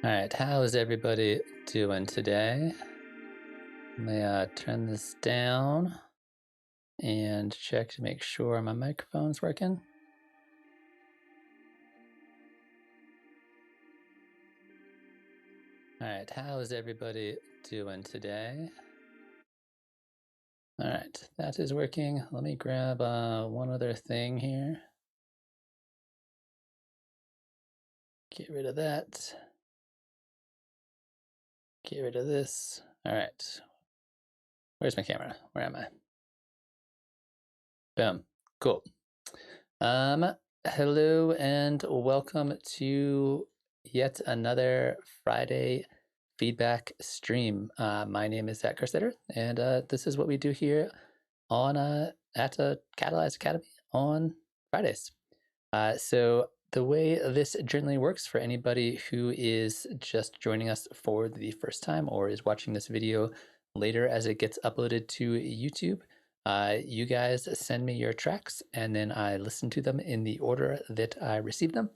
All right, how is everybody doing today? Let me turn this down and check to make sure my microphone's working. All right, how is everybody doing today? All right, that is working. Let me grab one other thing here. Get rid of that. Get rid of this. All right. Where's my camera? Where am I? Boom. Cool. Hello and welcome to yet another Friday feedback stream. My name is Zaak Kerstetter, and this is what we do here on at Catalyze Academy on Fridays. So the way this generally works for anybody who is just joining us for the first time or is watching this video later as it gets uploaded to YouTube, you guys send me your tracks and then I listen to them in the order that I receive them.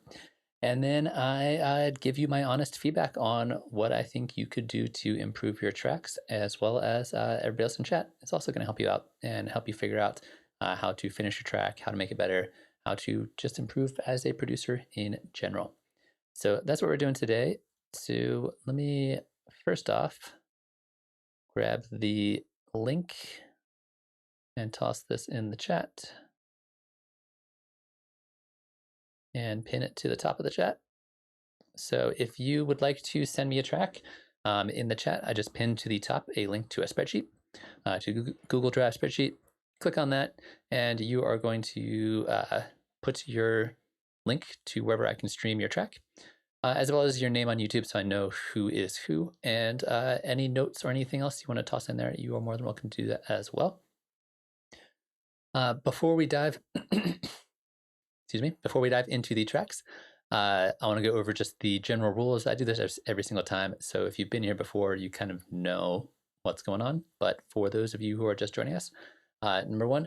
And then I give you my honest feedback on what I think you could do to improve your tracks, as well as everybody else in chat. It's also going to help you out and help you figure out how to finish your track, how to make it better, how to just improve as a producer in general. So that's what we're doing today. So let me first off grab the link and toss this in the chat and pin it to the top of the chat. So if you would like to send me a track, in the chat, I just pinned to the top a link to a spreadsheet, to Google Drive spreadsheet. Click on that, and you are going to put your link to wherever I can stream your track, as well as your name on YouTube so I know who is who, and any notes or anything else you want to toss in there, you are more than welcome to do that as well. Before we dive, before we dive into the tracks, I want to go over just the general rules. I do this every single time, so if you've been here before, you kind of know what's going on. But for those of you who are just joining us, number one,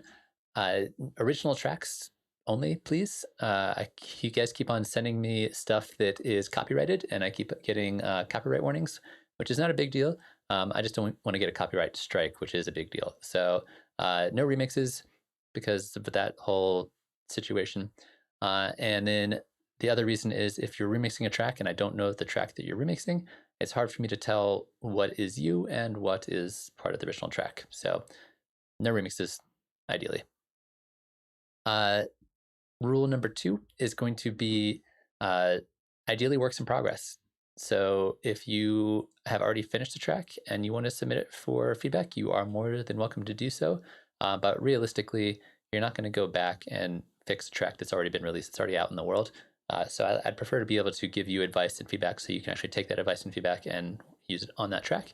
original tracks only, please. You guys keep on sending me stuff that is copyrighted, and I keep getting copyright warnings, which is not a big deal. I just don't want to get a copyright strike, which is a big deal. So no remixes because of that whole situation. And then the other reason is if you're remixing a track and I don't know the track that you're remixing, it's hard for me to tell what is you and what is part of the original track. So no remixes, ideally. Rule number 2 is going to be ideally works in progress. So if you have already finished the track and you want to submit it for feedback, you are more than welcome to do so. But realistically, you're not going to go back and fix a track that's already been released. It's already out in the world. So I'd prefer to be able to give you advice and feedback so you can actually take that advice and feedback and use it on that track.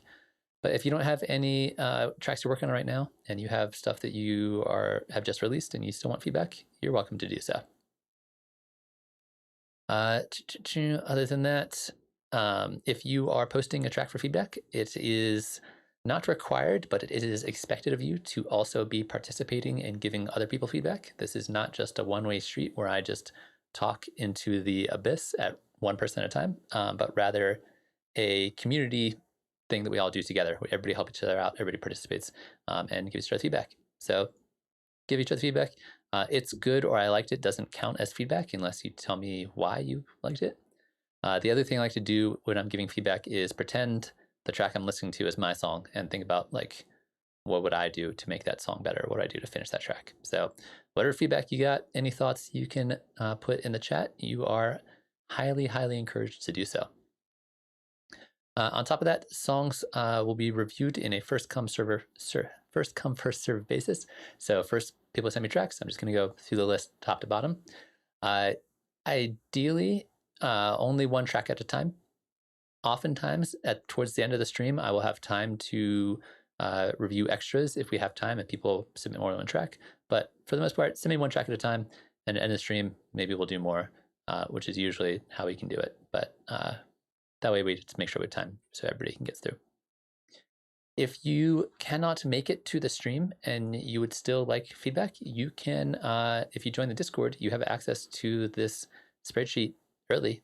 But if you don't have any tracks you're working on right now and you have stuff that you have just released and you still want feedback, you're welcome to do so. Other than that, if you are posting a track for feedback, it is not required, but it is expected of you to also be participating and giving other people feedback. This is not just a one-way street where I just talk into the abyss at one person at a time, but rather a community thing that we all do together. Everybody help each other out, everybody participates, and gives each other feedback. So give each other feedback. It's good or I liked it doesn't count as feedback unless you tell me why you liked it. The other thing I like to do when I'm giving feedback is pretend the track I'm listening to is my song and think about like, what would I do to make that song better? What would I do to finish that track? So whatever feedback you got, any thoughts you can put in the chat, you are highly, highly encouraged to do so. On top of that, songs will be reviewed in a first come, first serve basis. So first people send me tracks. I'm just going to go through the list top to bottom. Ideally, only one track at a time. Oftentimes, towards the end of the stream, I will have time to review extras if we have time and people submit more than one track. But for the most part, send me one track at a time, and at the end of the stream, maybe we'll do more, which is usually how we can do it. But that way we just make sure we have time so everybody can get through. If you cannot make it to the stream and you would still like feedback, you can, if you join the Discord, you have access to this spreadsheet early.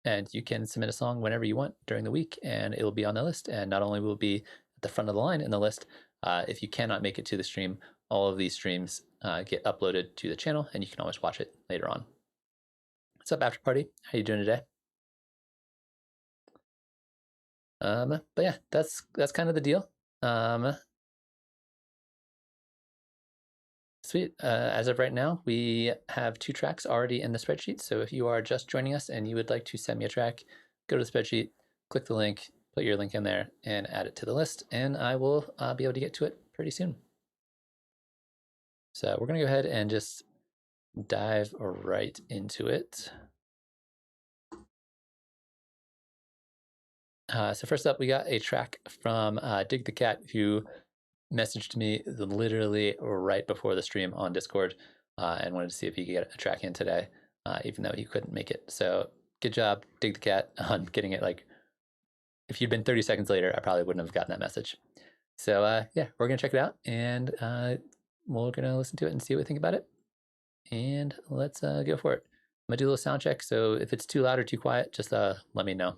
and you can submit a song whenever you want during the week, and it will be on the list. And not only will it be at the front of the line in the list, if you cannot make it to the stream, all of these streams get uploaded to the channel, and you can always watch it later on. What's up, After Party? How you doing today? But yeah, that's kind of the deal. Sweet. As of right now, we have 2 tracks already in the spreadsheet. So if you are just joining us and you would like to send me a track, go to the spreadsheet, click the link, put your link in there, and add it to the list, and I will be able to get to it pretty soon. So we're going to go ahead and just dive right into it. So first up, we got a track from Dig the Cat, who messaged me literally right before the stream on Discord and wanted to see if he could get a track in today, even though he couldn't make it. So good job, Dig the Cat, on getting it. Like, if you'd been 30 seconds later, I probably wouldn't have gotten that message. So yeah, we're going to check it out, and we're going to listen to it and see what we think about it. And let's go for it. I'm going to do a little sound check, so if it's too loud or too quiet, just let me know.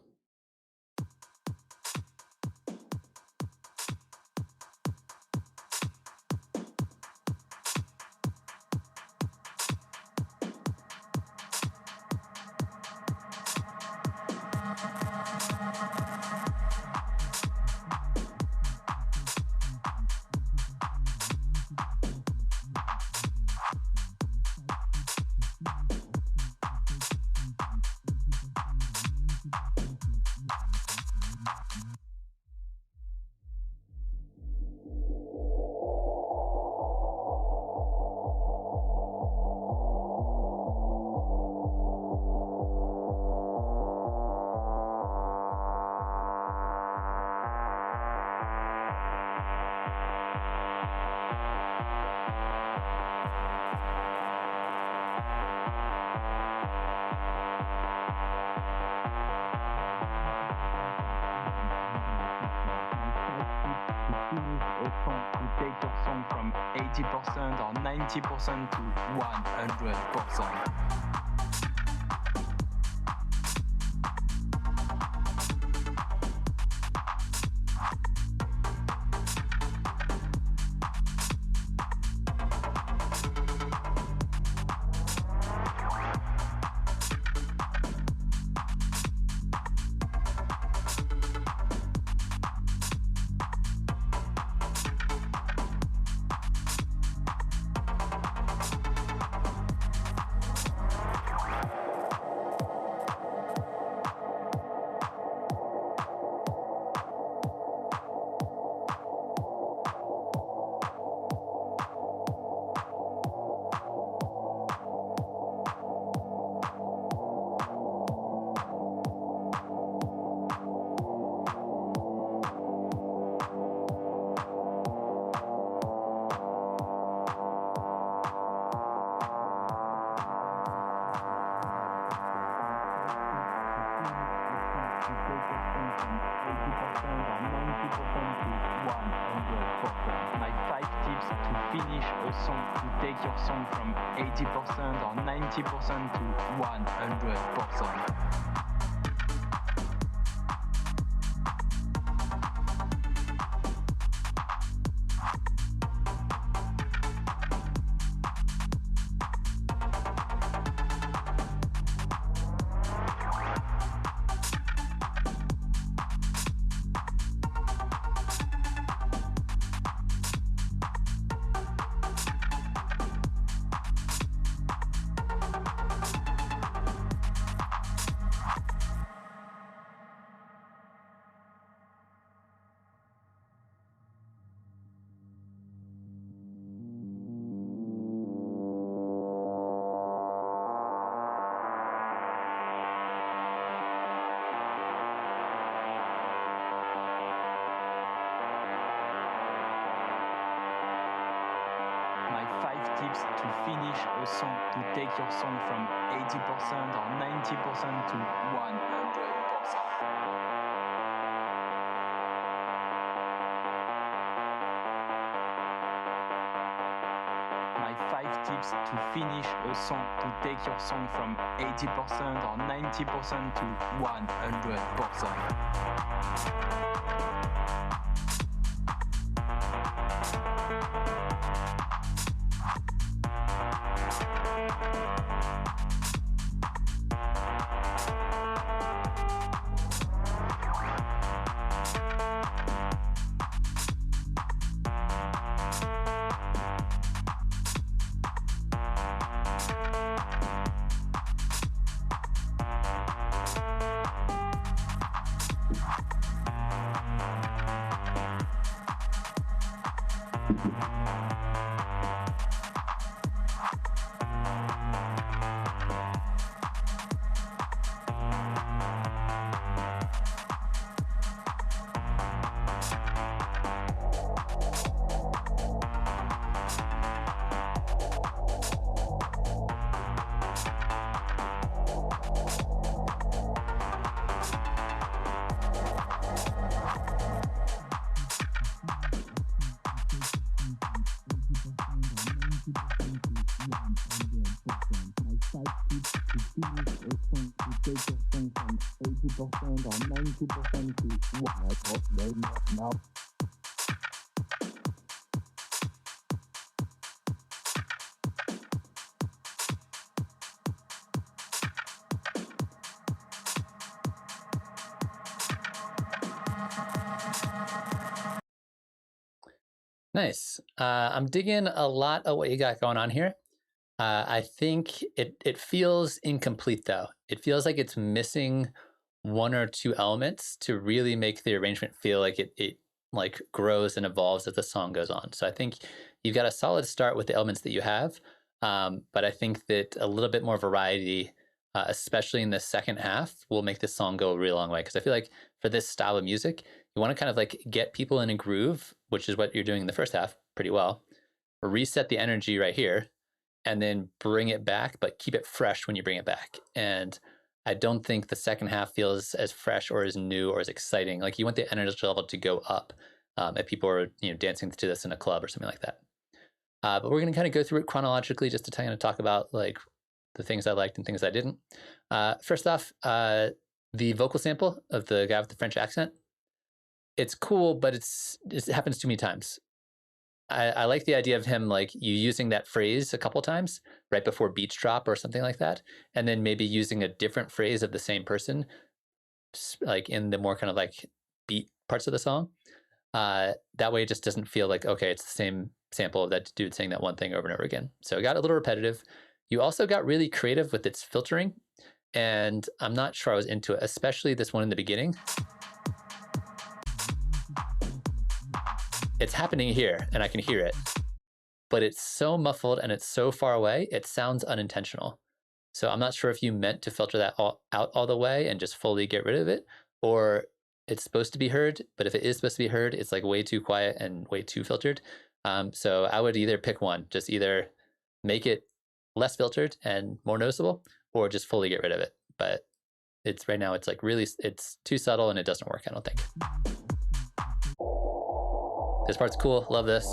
Take your song from 80% or 90% to 100%. My 5 tips to finish a song, to take your song from 80% or 90% to 100%. My 5 tips to finish a song, to take your song from 80% or 90% to 100%. My 5 tips to finish a song, to take your song from 80% or 90% to 100%. Nice. I'm digging a lot of what you got going on here. I think it feels incomplete though. It feels like it's missing one or two elements to really make the arrangement feel like it like grows and evolves as the song goes on. So I think you've got a solid start with the elements that you have, but I think that a little bit more variety, especially in the second half, will make this song go a really long way. Because I feel like for this style of music, you want to kind of like get people in a groove, which is what you're doing in the first half pretty well. Reset the energy right here, and then bring it back, but keep it fresh when you bring it back. And I don't think the second half feels as fresh or as new or as exciting. Like you want the energy level to go up if people are dancing to this in a club or something like that. But we're going to kind of go through it chronologically just to kind of talk about like the things I liked and things I didn't. First off, the vocal sample of the guy with the French accent. It's cool, but it happens too many times. I like the idea of him like you using that phrase a couple times right before beats drop or something like that, and then maybe using a different phrase of the same person, like in the more kind of like beat parts of the song. That way it just doesn't feel like, okay, it's the same sample of that dude saying that one thing over and over again. So it got a little repetitive. You also got really creative with its filtering, and I'm not sure I was into it, especially this one in the beginning. It's happening here and I can hear it, but it's so muffled and it's so far away, it sounds unintentional. So I'm not sure if you meant to filter that out all the way and just fully get rid of it, or it's supposed to be heard, but if it is supposed to be heard, it's like way too quiet and way too filtered. So I would either pick one, just either make it less filtered and more noticeable, or just fully get rid of it. But it's right now, it's like really, it's too subtle and it doesn't work, I don't think. This part's cool, love this.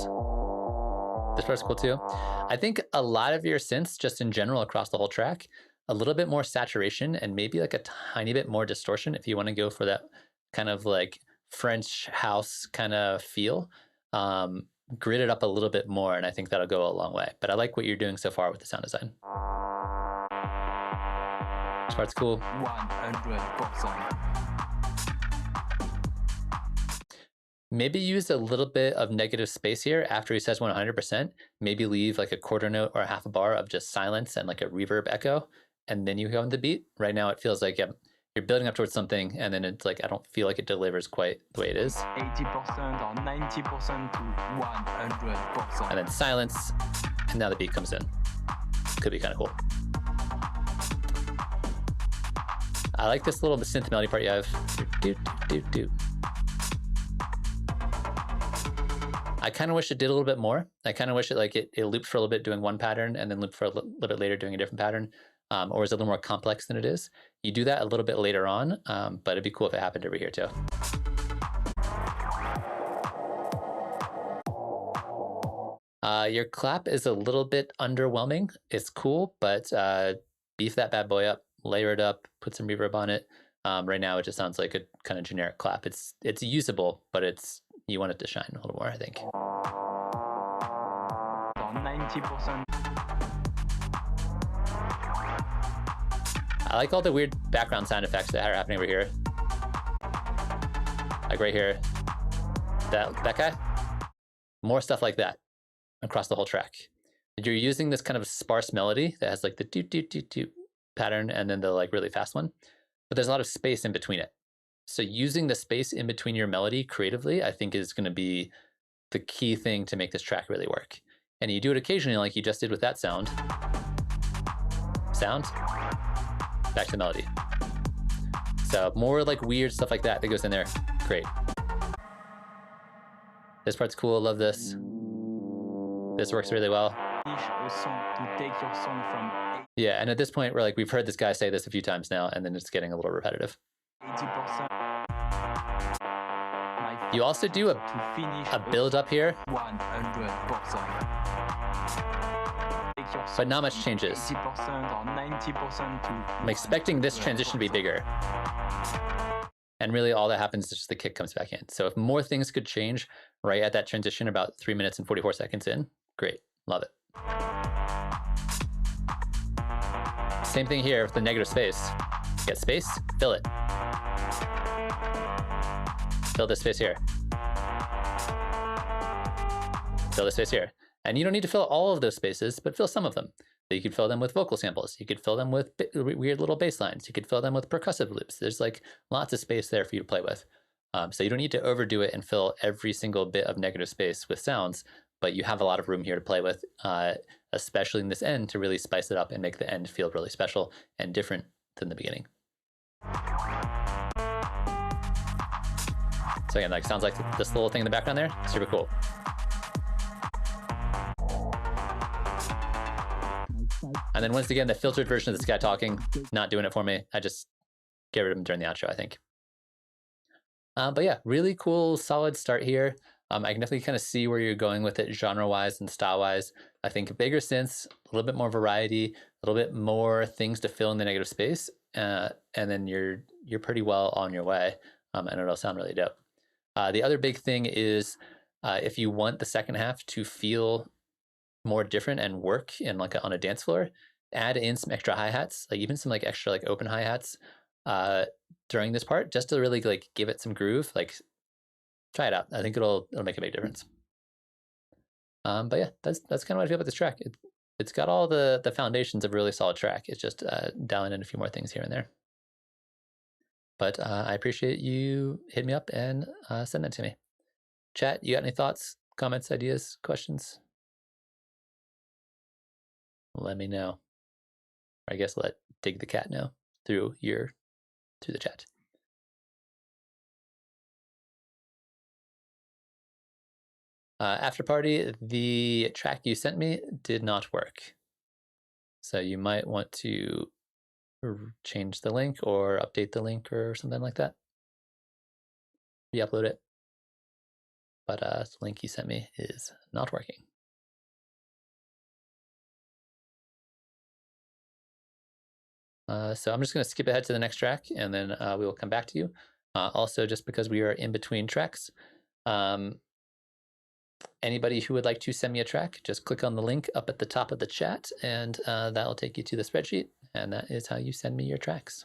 This part's cool too. I think a lot of your synths, just in general across the whole track, a little bit more saturation and maybe like a tiny bit more distortion if you want to go for that kind of like French house kind of feel. Grit it up a little bit more, and I think that'll go a long way. But I like what you're doing so far with the sound design. This part's cool. 100%. Maybe use a little bit of negative space here after he says 100%. Maybe leave like a quarter note or a half a bar of just silence and like a reverb echo, and then you go in the beat. Right now it feels like you're building up towards something, and then it's like I don't feel like it delivers quite the way it is. 80% or 90% to 100%. And then silence, and now the beat comes in. Could be kind of cool. I like this little synth melody part you have. Do, do, do, do. I kind of wish it did a little bit more. I kind of wish it like it looped for a little bit doing one pattern and then looped for a little bit later doing a different pattern, or is it a little more complex than it is. You do that a little bit later on, but it'd be cool if it happened over here too. Your clap is a little bit underwhelming. It's cool, but beef that bad boy up, layer it up, put some reverb on it. Right now, it just sounds like a kind of generic clap. It's usable, but you want it to shine a little more, I think. 90%. I like all the weird background sound effects that are happening over here. Like right here, that guy. More stuff like that across the whole track. You're using this kind of sparse melody that has like the doot doot doot doot pattern and then the like really fast one, but there's a lot of space in between it. So using the space in between your melody creatively, I think is going to be the key thing to make this track really work. And you do it occasionally like you just did with that sound. Sound, back to melody. So more like weird stuff like that goes in there. Great. This part's cool, love this. This works really well. Yeah, and at this point, we've heard this guy say this a few times now, and then it's getting a little repetitive. 80%. You also do a build up here, 100%. but not much changes. 80% or 90% to I'm expecting this transition to be bigger. And really all that happens is just the kick comes back in. So if more things could change right at that transition about 3 minutes and 44 seconds in, great, love it. Same thing here with the negative space. Get space, fill it. Fill this space here. Fill this space here. And you don't need to fill all of those spaces, but fill some of them. You could fill them with vocal samples. You could fill them with weird little bass lines. You could fill them with percussive loops. There's like lots of space there for you to play with. So you don't need to overdo it and fill every single bit of negative space with sounds, but you have a lot of room here to play with, especially in this end, to really spice it up and make the end feel really special and different than the beginning. So again, sounds like this little thing in the background there, super cool. And then once again, the filtered version of this guy talking, not doing it for me. I just get rid of him during the outro, I think. But yeah, really cool, solid start here. I can definitely kind of see where you're going with it genre-wise and style-wise. I think bigger synths, a little bit more variety, a little bit more things to fill in the negative space, and then you're pretty well on your way, and it'll sound really dope. The other big thing is if you want the second half to feel more different and work in on a dance floor, add in some extra hi-hats, even some extra open hi-hats during this part, just to really give it some groove. Try it out. I think it'll make a big difference. But yeah, that's kind of what I feel about this track. It's got all the foundations of a really solid track. It's just dialing in a few more things here and there. But I appreciate you hitting me up and sending it to me. Chat, you got any thoughts, comments, ideas, questions? Let me know. Or I guess let Dig the Cat know through the chat. After party, the track you sent me did not work. So you might want to change the link or update the link or something like that. Re-upload it. But the link you sent me is not working. So I'm just going to skip ahead to the next track, and then we will come back to you. Also, just because we are in between tracks, anybody who would like to send me a track, just click on the link up at the top of the chat, and that will take you to the spreadsheet, and that is how you send me your tracks.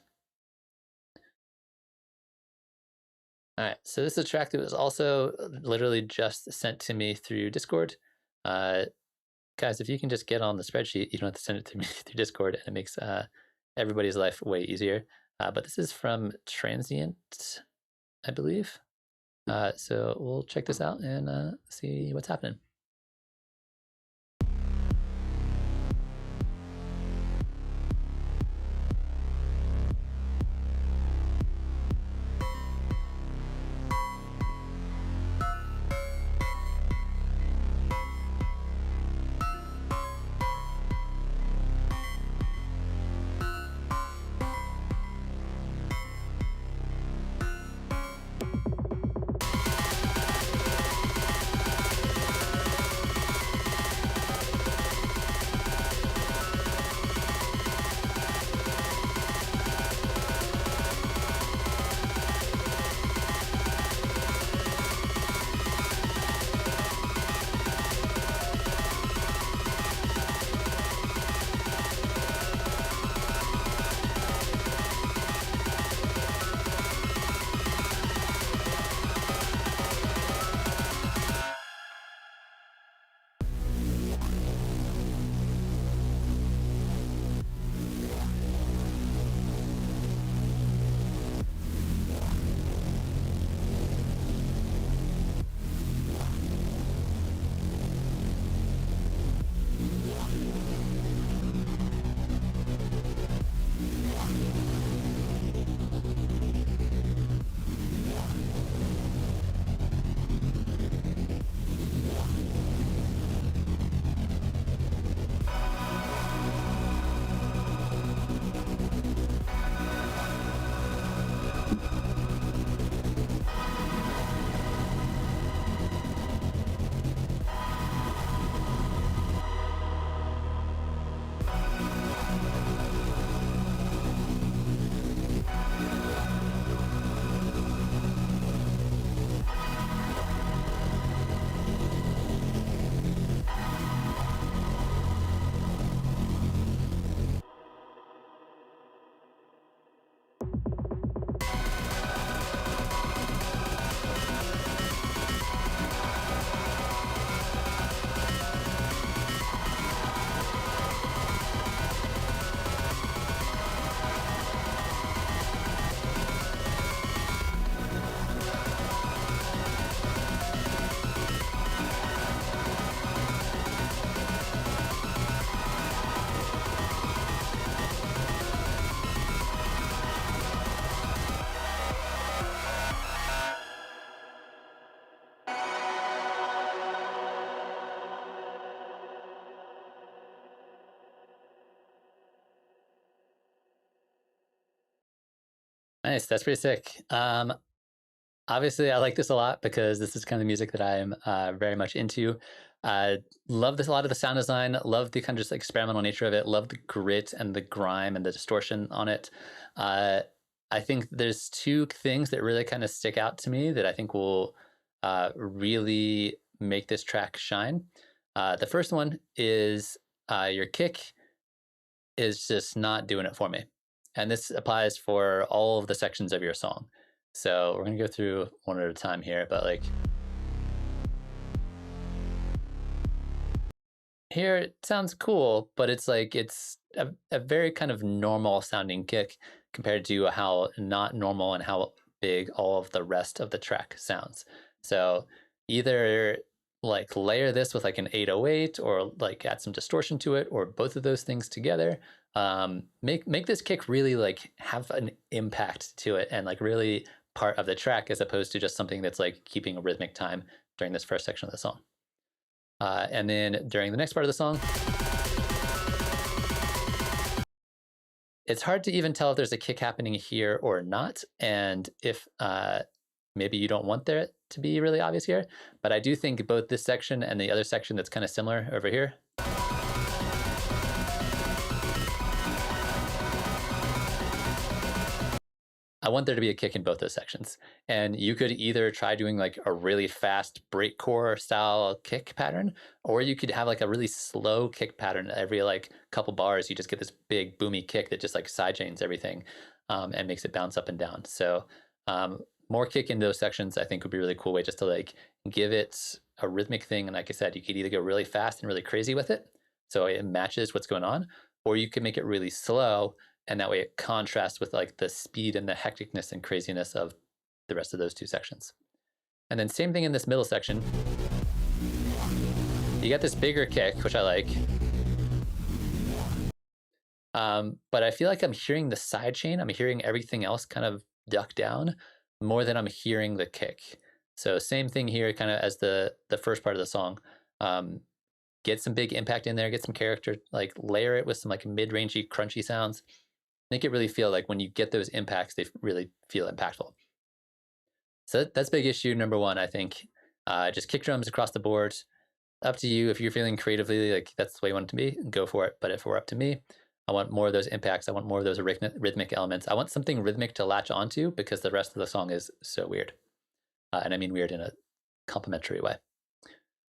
All right, so this is a track that was also literally just sent to me through Discord. Guys, if you can just get on the spreadsheet, you don't have to send it to me through Discord, and it makes everybody's life way easier. But this is from Transient, I believe. So we'll check this out and see what's happening. Nice. That's pretty sick. Obviously, I like this a lot because this is kind of music that I'm very much into. Love this, a lot of the sound design. Love the kind of just experimental nature of it. Love the grit and the grime and the distortion on it. I think there's two things that really kind of stick out to me that I think will really make this track shine. The first one is your kick is just not doing it for me. And this applies for all of the sections of your song. So we're gonna go through one at a time here, but like here it sounds cool, but it's like it's a very kind of normal sounding kick compared to how not normal and how big all of the rest of the track sounds. So either like layer this with like an 808 or like add some distortion to it, or both of those things together. Make this kick really like have an impact to it and like really part of the track, as opposed to just something that's like keeping a rhythmic time during this first section of the song. And then during the next part of the song, it's hard to even tell if there's a kick happening here or not, and if maybe you don't want there to be really obvious here, but I do think both this section and the other section that's kind of similar over here, I want there to be a kick in both those sections. And you could either try doing like a really fast breakcore style kick pattern, or you could have like a really slow kick pattern. Every like couple bars, you just get this big boomy kick that just like sidechains everything and makes it bounce up and down. So more kick in those sections, I think would be a really cool way just to like give it a rhythmic thing. And like I said, you could either go really fast and really crazy with it, so it matches what's going on, or you could make it really slow, and that way it contrasts with like the speed and the hecticness and craziness of the rest of those two sections. And then same thing in this middle section. You got this bigger kick, which I like. But I feel like I'm hearing the side chain. I'm hearing everything else kind of duck down more than I'm hearing the kick. So same thing here kind of as the first part of the song. Get some big impact in there, get some character, like layer it with some like mid-rangey, crunchy sounds. Make it really feel like when you get those impacts, they really feel impactful. So that's big issue number one, I think. Just kick drums across the board. Up to you. If you're feeling creatively like that's the way you want it to be, go for it. But if it were up to me, I want more of those impacts. I want more of those rhythmic elements. I want something rhythmic to latch onto, because the rest of the song is so weird. And I mean weird in a complimentary way.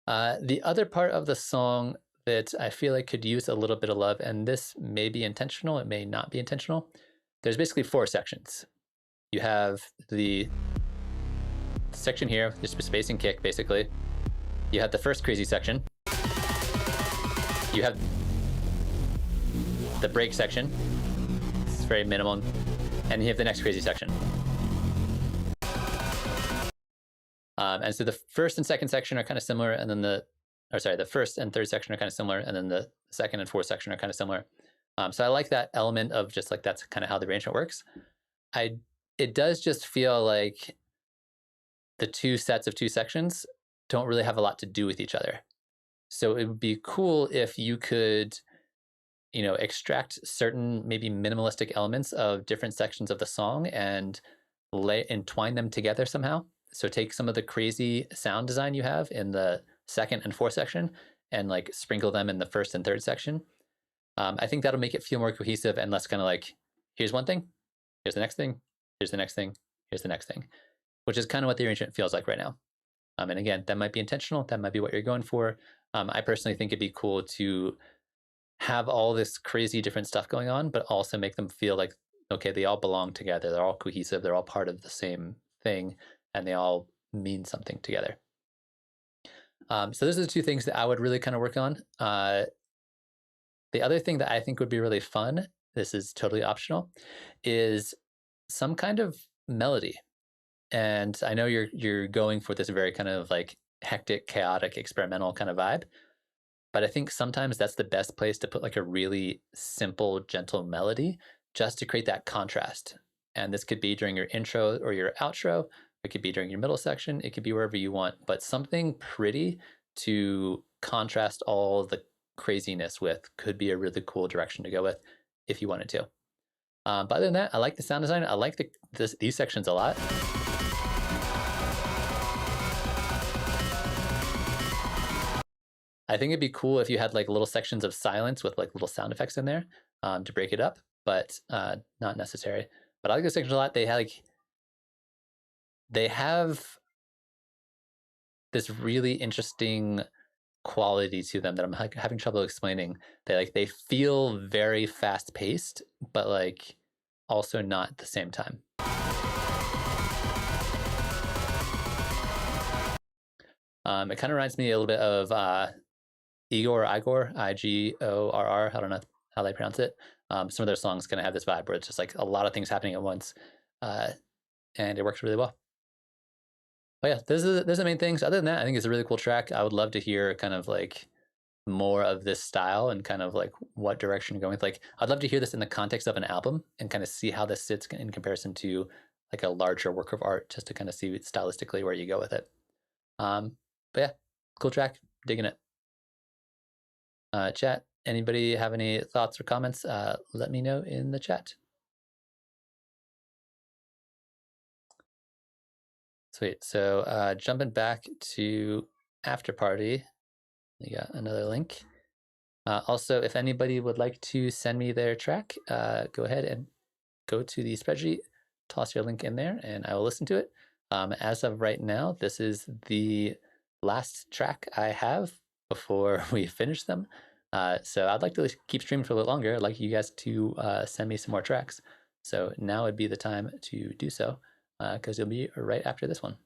The other part of the song that I feel like could use a little bit of love, and this may be intentional, it may not be intentional. There's basically 4 sections. You have the section here, just space and kick, basically. You have the first crazy section. You have the break section. It's very minimal. And you have the next crazy section. And so the first and second section are kind of similar, and then the first and third section are kind of similar, and then the second and fourth section are kind of similar. So I like that element of just like that's kind of how the arrangement works. It does just feel like the 2 sets of 2 sections don't really have a lot to do with each other. So it would be cool if you could, you know, extract certain maybe minimalistic elements of different sections of the song and entwine them together somehow. So take some of the crazy sound design you have in the second and fourth section and like sprinkle them in the first and third section. I think that'll make it feel more cohesive and less kind of like, here's one thing, here's the next thing, here's the next thing, here's the next thing, which is kind of what the arrangement feels like right now. And again, that might be intentional, that might be what you're going for. I personally think it'd be cool to have all this crazy different stuff going on, but also make them feel like, okay, they all belong together, they're all cohesive, they're all part of the same thing, and they all mean something together. So those are the 2 things that I would really kind of work on. The other thing that I think would be really fun, this is totally optional, is some kind of melody. And I know you're going for this very kind of like hectic, chaotic, experimental kind of vibe, but I think sometimes that's the best place to put like a really simple, gentle melody just to create that contrast. And this could be during your intro or your outro. It could be during your middle section. It could be wherever you want, but something pretty to contrast all the craziness with could be a really cool direction to go with if you wanted to. But other than that, I like the sound design. I like these sections a lot. I think it'd be cool if you had like little sections of silence with like little sound effects in there to break it up, but not necessary. But I like this section a lot. They have this really interesting quality to them that I'm like having trouble explaining. They feel very fast paced, but like also not at the same time. It kind of reminds me a little bit of Igor, Igorr. I don't know how they pronounce it. Some of their songs kind of have this vibe where it's just like a lot of things happening at once, and it works really well. But yeah, those are the main things. Other than that, I think it's a really cool track. I would love to hear kind of like more of this style and kind of like what direction you're going with. Like, I'd love to hear this in the context of an album and kind of see how this sits in comparison to like a larger work of art, just to kind of see stylistically where you go with it. But yeah, cool track, digging it. Chat, anybody have any thoughts or comments? Let me know in the chat. Sweet. So jumping back to After Party, we got another link. Also, if anybody would like to send me their track, go ahead and go to the spreadsheet, toss your link in there, and I will listen to it. As of right now, this is the last track I have before we finish them. So I'd like to keep streaming for a little longer. I'd like you guys to send me some more tracks. So now would be the time to do so, because it'll be right after this one.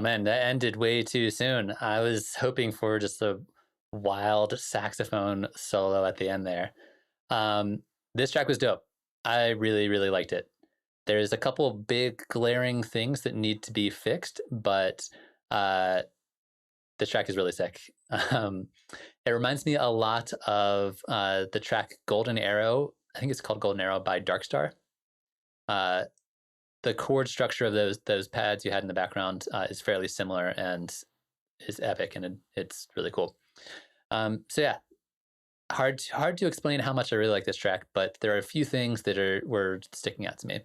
Oh man, that ended way too soon. I was hoping for just a wild saxophone solo at the end there. This track was dope. I really, really liked it. There's a couple big glaring things that need to be fixed, but this track is really sick. It reminds me a lot of the track Golden Arrow. I think it's called Golden Arrow by Darkstar. The chord structure of those pads you had in the background is fairly similar and is epic, and it's really cool. So yeah, hard to explain how much I really like this track, but there are a few things that were sticking out to me,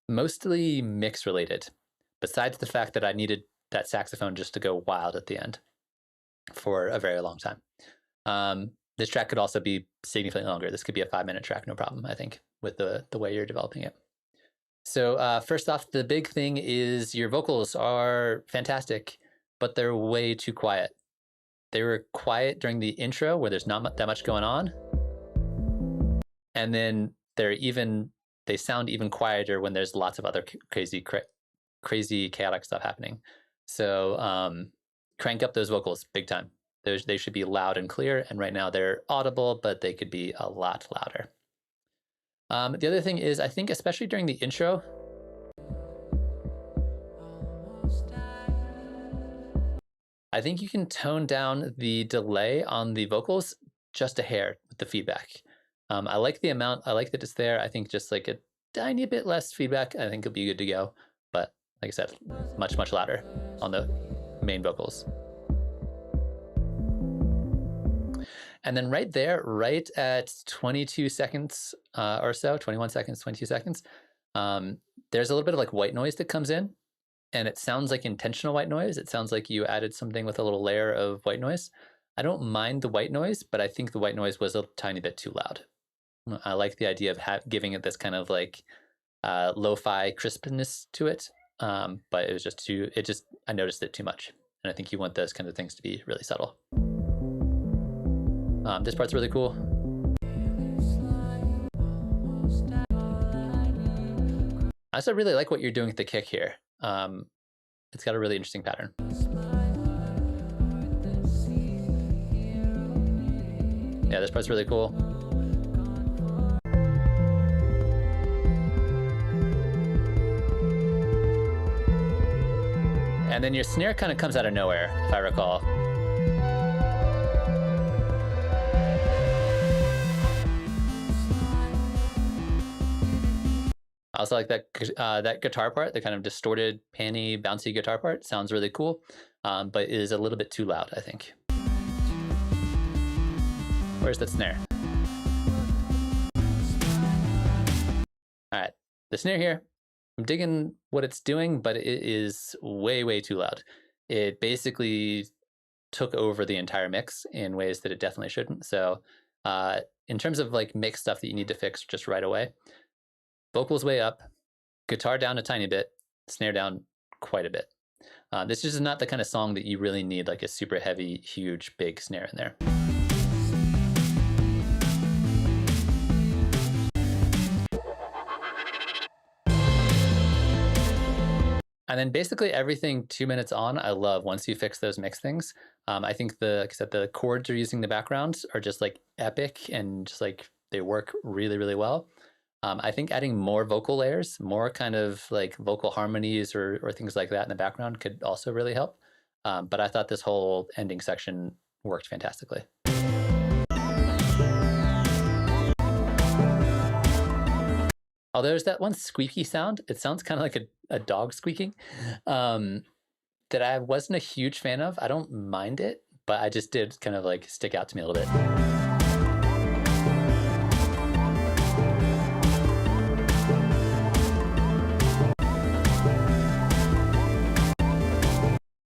mostly mix related. Besides the fact that I needed that saxophone just to go wild at the end for a very long time. This track could also be significantly longer. This could be a 5-minute track, no problem, I think, with the way you're developing it. So first off, the big thing is your vocals are fantastic, but they're way too quiet. They were quiet during the intro where there's not that much going on. And then they sound even quieter when there's lots of other crazy chaotic stuff happening. So crank up those vocals big time. They should be loud and clear, and right now they're audible, but they could be a lot louder. The other thing is, I think especially during the intro, I think you can tone down the delay on the vocals just a hair with the feedback. I like the amount, I like that it's there. I think just like a tiny bit less feedback, I think it'll be good to go. But like I said, much, much louder on the main vocals. And then right there, right at 22 seconds or so, 21 seconds, 22 seconds, there's a little bit of like white noise that comes in, and it sounds like intentional white noise. It sounds like you added something with a little layer of white noise. I don't mind the white noise, but I think the white noise was a tiny bit too loud. I like the idea of giving it this kind of like lo-fi crispness to it, but it was just I noticed it too much. And I think you want those kind of things to be really subtle. This part's really cool. I also really like what you're doing with the kick here. It's got a really interesting pattern. Yeah, this part's really cool. And then your snare kind of comes out of nowhere, if I recall. I also like that guitar part, the kind of distorted, panny, bouncy guitar part. Sounds really cool, but is a little bit too loud, I think. Where's that snare? All right, the snare here, I'm digging what it's doing, but it is way, way too loud. It basically took over the entire mix in ways that it definitely shouldn't. So in terms of like mix stuff that you need to fix just right away, vocals way up, guitar down a tiny bit, snare down quite a bit. This is not the kind of song that you really need like a super heavy, huge, big snare in there. And then basically everything 2 minutes on, I love once you fix those mix things. I think like I said, the chords you're using in the background are just like epic and just like they work really, really well. I think adding more vocal layers, more kind of like vocal harmonies or things like that in the background could also really help. But I thought this whole ending section worked fantastically. Although there's that one squeaky sound, it sounds kind of like a dog squeaking, that I wasn't a huge fan of. I don't mind it, but I just did kind of like stick out to me a little bit.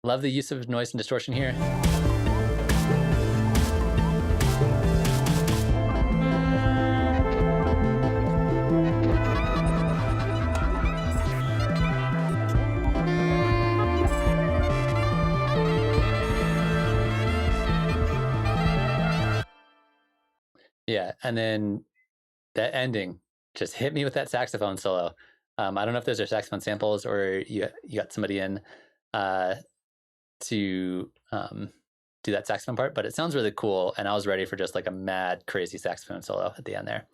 Love the use of noise and distortion here. Yeah, and then that ending just hit me with that saxophone solo. I don't know if those are saxophone samples or you got somebody in to do that saxophone part, but it sounds really cool, and I was ready for just like a mad, crazy saxophone solo at the end there,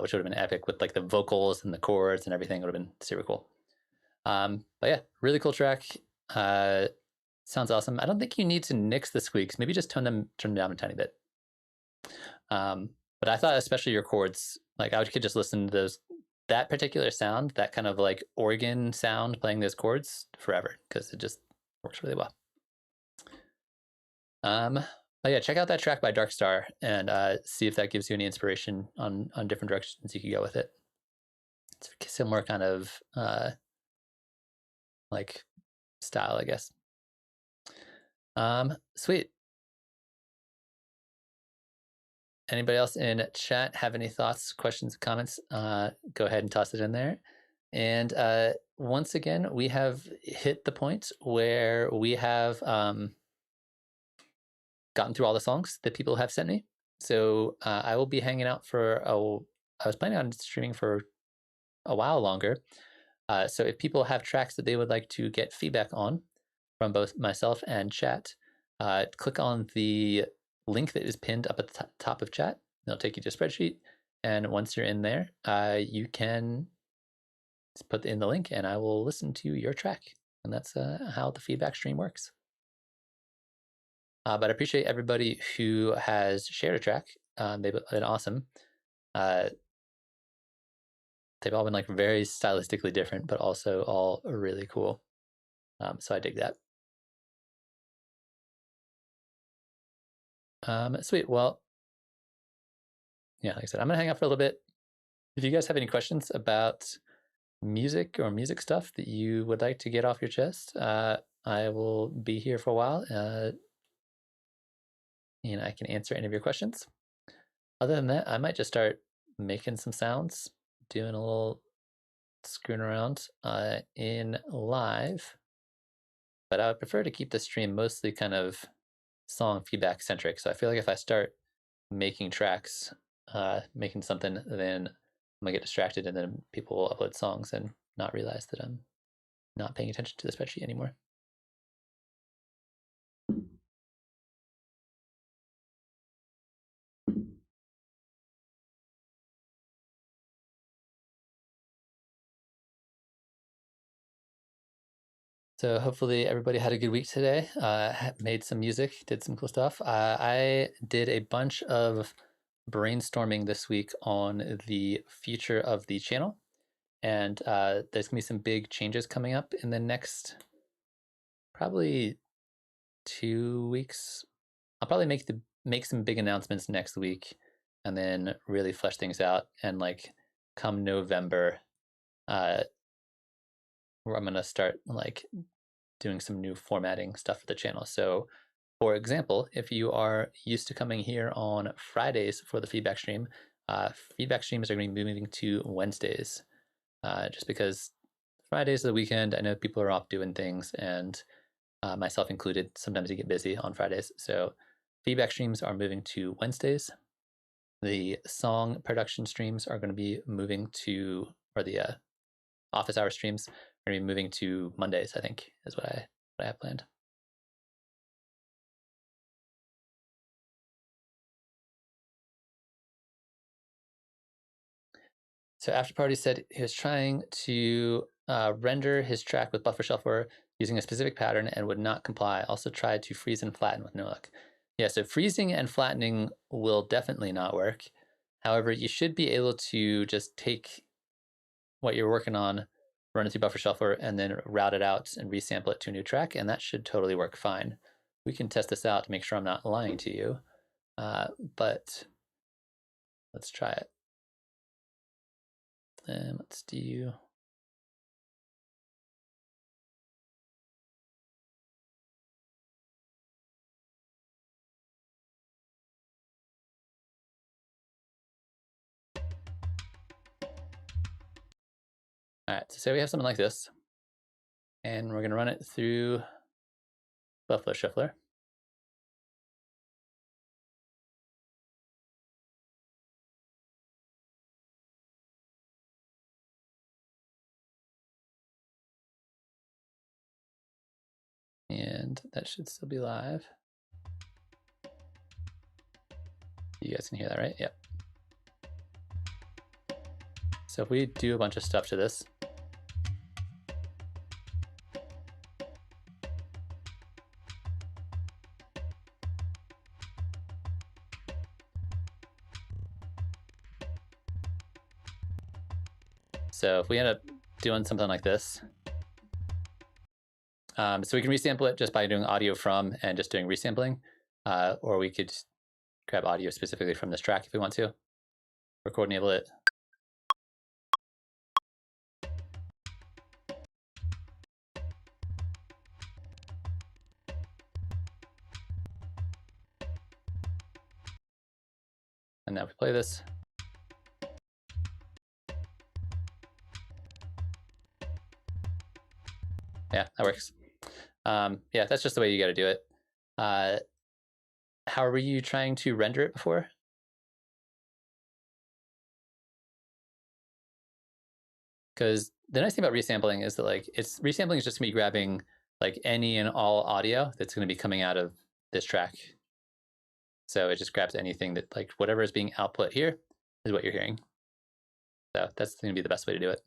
which would have been epic with like the vocals and the chords and everything. Would have been super cool. But yeah, really cool track. Sounds awesome. I don't think you need to nix the squeaks. Maybe just turn them down a tiny bit. But I thought especially your chords, like I could just listen to those, that particular sound, that kind of like organ sound playing those chords forever, because it just works really well. But yeah, check out that track by Darkstar and see if that gives you any inspiration on different directions you could go with it. It's a similar kind of like style, I guess. Sweet. Anybody else in chat have any thoughts, questions, comments? Go ahead and toss it in there. And once again, we have hit the point where we have gotten through all the songs that people have sent me. So I will be hanging out for, I was planning on streaming for a while longer. So if people have tracks that they would like to get feedback on from both myself and chat, click on the link that is pinned up at the top of chat. It'll take you to a spreadsheet. And once you're in there, you can put in the link and I will listen to your track. And that's how the feedback stream works. But I appreciate everybody who has shared a track. They've been awesome. They've all been like very stylistically different, but also all really cool. So I dig that. Sweet. Well, yeah, like I said, I'm gonna hang out for a little bit. If you guys have any questions about music or music stuff that you would like to get off your chest, I will be here for a while, and I can answer any of your questions. Other than that, I might just start making some sounds, doing a little screwing around in live, but I would prefer to keep the stream mostly kind of song feedback centric. So I feel like if I start making tracks, making something, then I'm gonna get distracted and then people will upload songs and not realize that I'm not paying attention to the spreadsheet anymore. So hopefully everybody had a good week today, made some music, did some cool stuff. I did a bunch of brainstorming this week on the future of the channel. And there's gonna be some big changes coming up in the next probably 2 weeks. I'll probably make some big announcements next week and then really flesh things out. And like come November, where I'm gonna start like doing some new formatting stuff for the channel. So for example, if you are used to coming here on Fridays for the feedback stream, feedback streams are going to be moving to Wednesdays, just because Fridays of the weekend, I know people are off doing things, and myself included, sometimes you get busy on Fridays. So feedback streams are moving to Wednesdays. The song production streams are going to be moving to, or the office hour streams are going to be moving to Mondays, I think, is what I have planned. So After Party said he was trying to render his track with buffer shuffler using a specific pattern and would not comply. Also tried to freeze and flatten with no luck. Yeah, so freezing and flattening will definitely not work. However, you should be able to just take what you're working on, run it through buffer shuffler, and then route it out and resample it to a new track, and that should totally work fine. We can test this out to make sure I'm not lying to you, but let's try it. And let's do... All right, so say we have something like this, and we're going to run it through Buffalo Shuffler. And and that should still be live. You guys can hear that, right? Yep. So if we do a bunch of stuff to this, so if we end up doing something like this, so we can resample it just by doing audio from and just doing resampling, or we could grab audio specifically from this track if we want to, record enable it. And now if we play this, yeah, that works. Yeah, that's just the way you got to do it. How were you trying to render it before? Because the nice thing about resampling is that resampling is just gonna be grabbing like any and all audio that's gonna be coming out of this track. So it just grabs anything that like whatever is being output here is what you're hearing. So that's gonna be the best way to do it.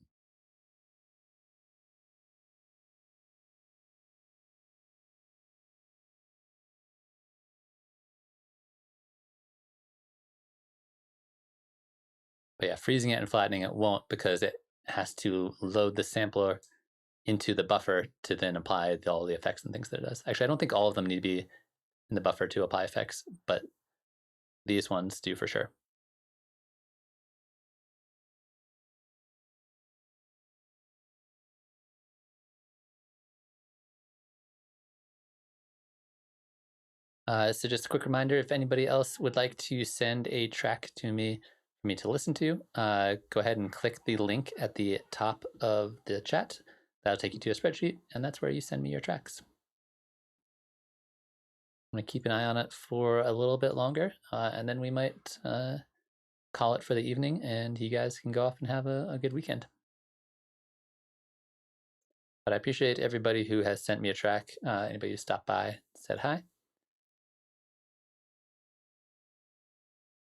But yeah, freezing it and flattening it won't, because it has to load the sampler into the buffer to then apply all the effects and things that it does. Actually, I don't think all of them need to be in the buffer to apply effects, but these ones do for sure. So just a quick reminder, if anybody else would like to send a track to me for me to listen to, go ahead and click the link at the top of the chat. That'll take you to a spreadsheet, and that's where you send me your tracks. I'm gonna keep an eye on it for a little bit longer, and then we might call it for the evening, and you guys can go off and have a good weekend. But I appreciate everybody who has sent me a track, anybody who stopped by, said hi.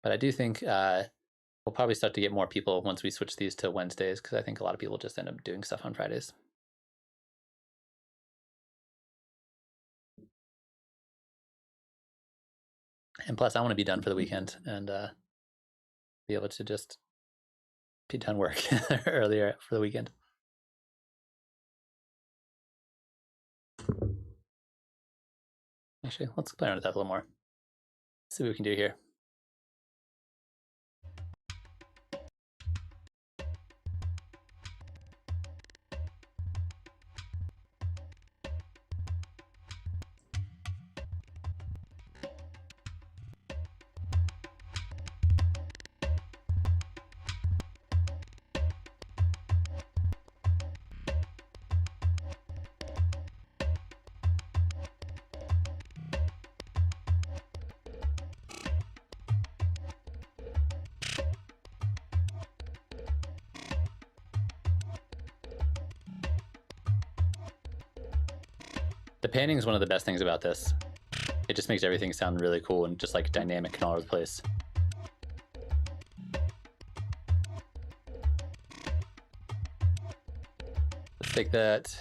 But I do think we'll probably start to get more people once we switch these to Wednesdays, because I think a lot of people just end up doing stuff on Fridays. And plus, I want to be done for the weekend and be able to just be done work earlier for the weekend. Actually, let's play around with that a little more. See what we can do here. The panning is one of the best things about this. It just makes everything sound really cool and just like dynamic and all over the place. Let's take that.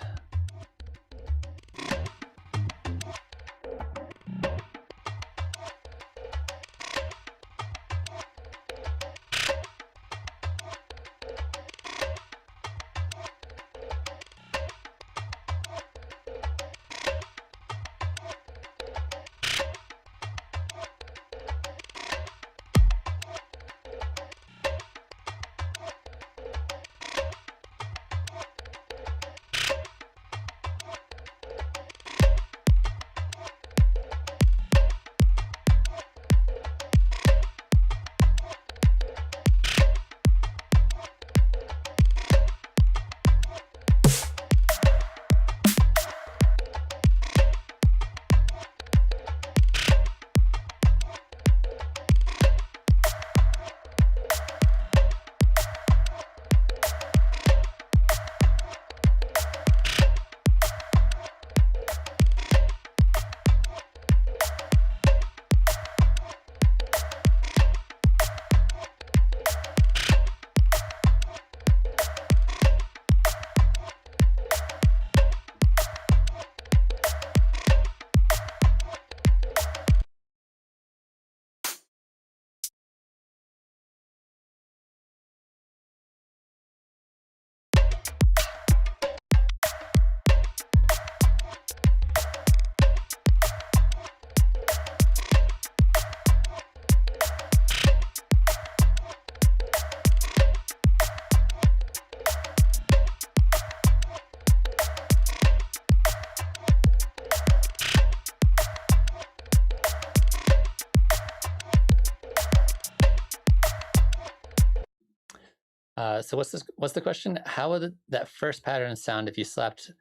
So what's the question? How would that first pattern sound if you slapped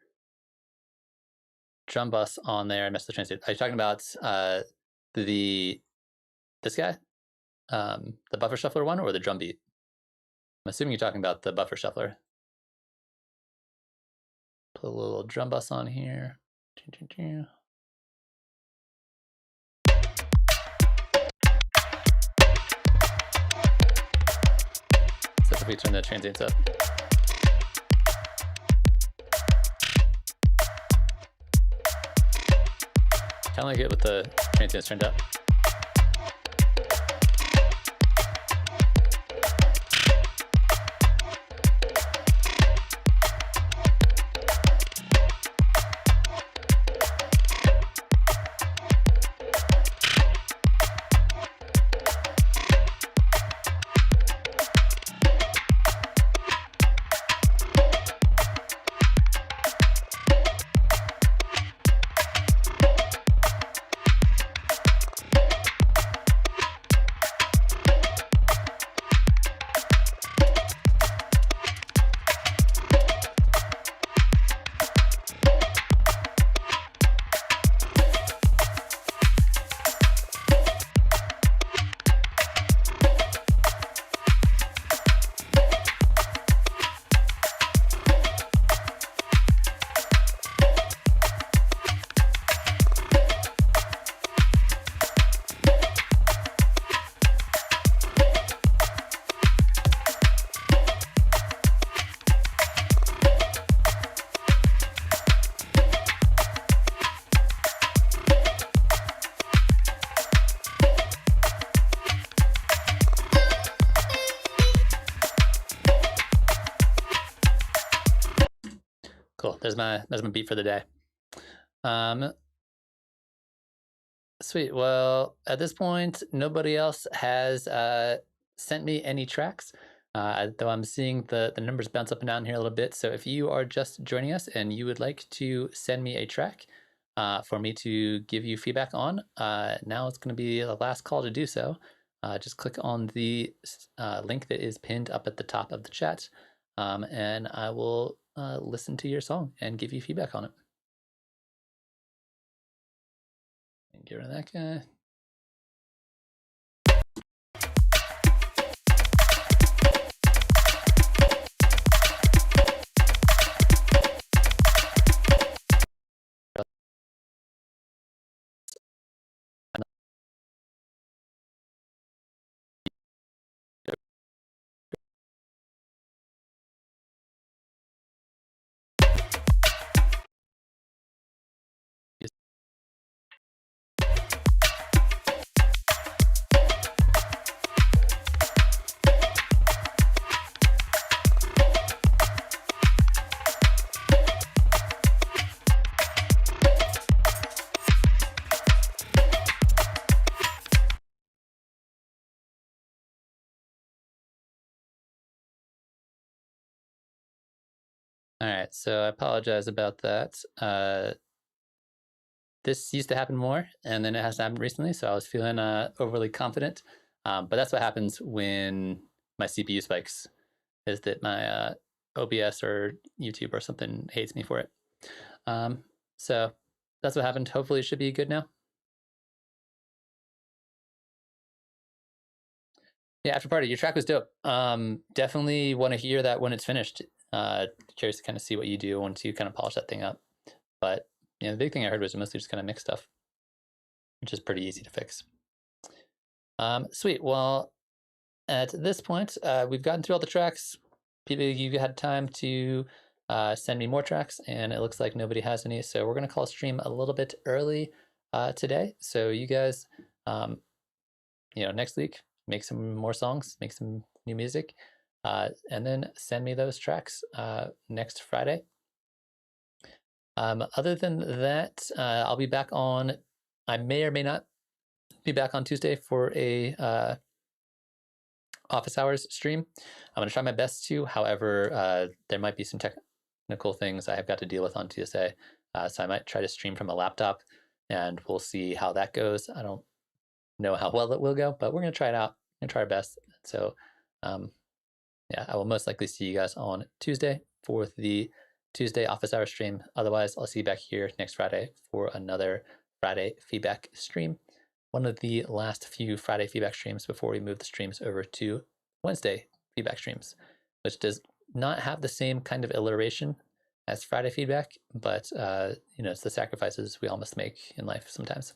drum bus on there and messed the translate? Are you talking about this guy, the buffer shuffler one, or the drum beat? I'm assuming you're talking about the buffer shuffler. Put a little drum bus on here. So if we turn the transients up. Kind of like it with the transients turned up. Cool. There's my beat for the day. Sweet. Well, at this point, nobody else has sent me any tracks, though I'm seeing the numbers bounce up and down here a little bit. So if you are just joining us and you would like to send me a track for me to give you feedback on, now it's going to be the last call to do so. Just click on the link that is pinned up at the top of the chat, and I will listen to your song and give you feedback on it. And get rid of that guy. All right, so I apologize about that. This used to happen more, and then it hasn't happened recently, so I was feeling overly confident. But that's what happens when my CPU spikes, is that my OBS or YouTube or something hates me for it. So that's what happened. Hopefully it should be good now. Yeah, After Party, your track was dope. Definitely want to hear that when it's finished. Curious to kind of see what you do once you kind of polish that thing up. But yeah, the big thing I heard was mostly just kind of mix stuff, which is pretty easy to fix. Sweet. Well, at this point, we've gotten through all the tracks. People, you had time to send me more tracks, and it looks like nobody has any. So we're going to call stream a little bit early today. So you guys, next week, make some more songs, make some new music, and then send me those tracks next Friday. Other than that, I'll be back on, I may or may not be back on Tuesday for a office hours stream. I'm going to try my best to. However, there might be some technical things I have got to deal with on Tuesday. So I might try to stream from a laptop, and we'll see how that goes. I don't know how well it will go, but we're going to try it out and try our best. So Yeah, I will most likely see you guys on Tuesday for the Tuesday office hour stream. Otherwise, I'll see you back here next Friday for another Friday feedback stream. One of the last few Friday feedback streams before we move the streams over to Wednesday feedback streams, which does not have the same kind of alliteration as Friday feedback, but it's the sacrifices we all must make in life sometimes.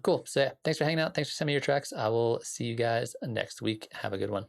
Cool. So yeah, thanks for hanging out. Thanks for sending me your tracks. I will see you guys next week. Have a good one.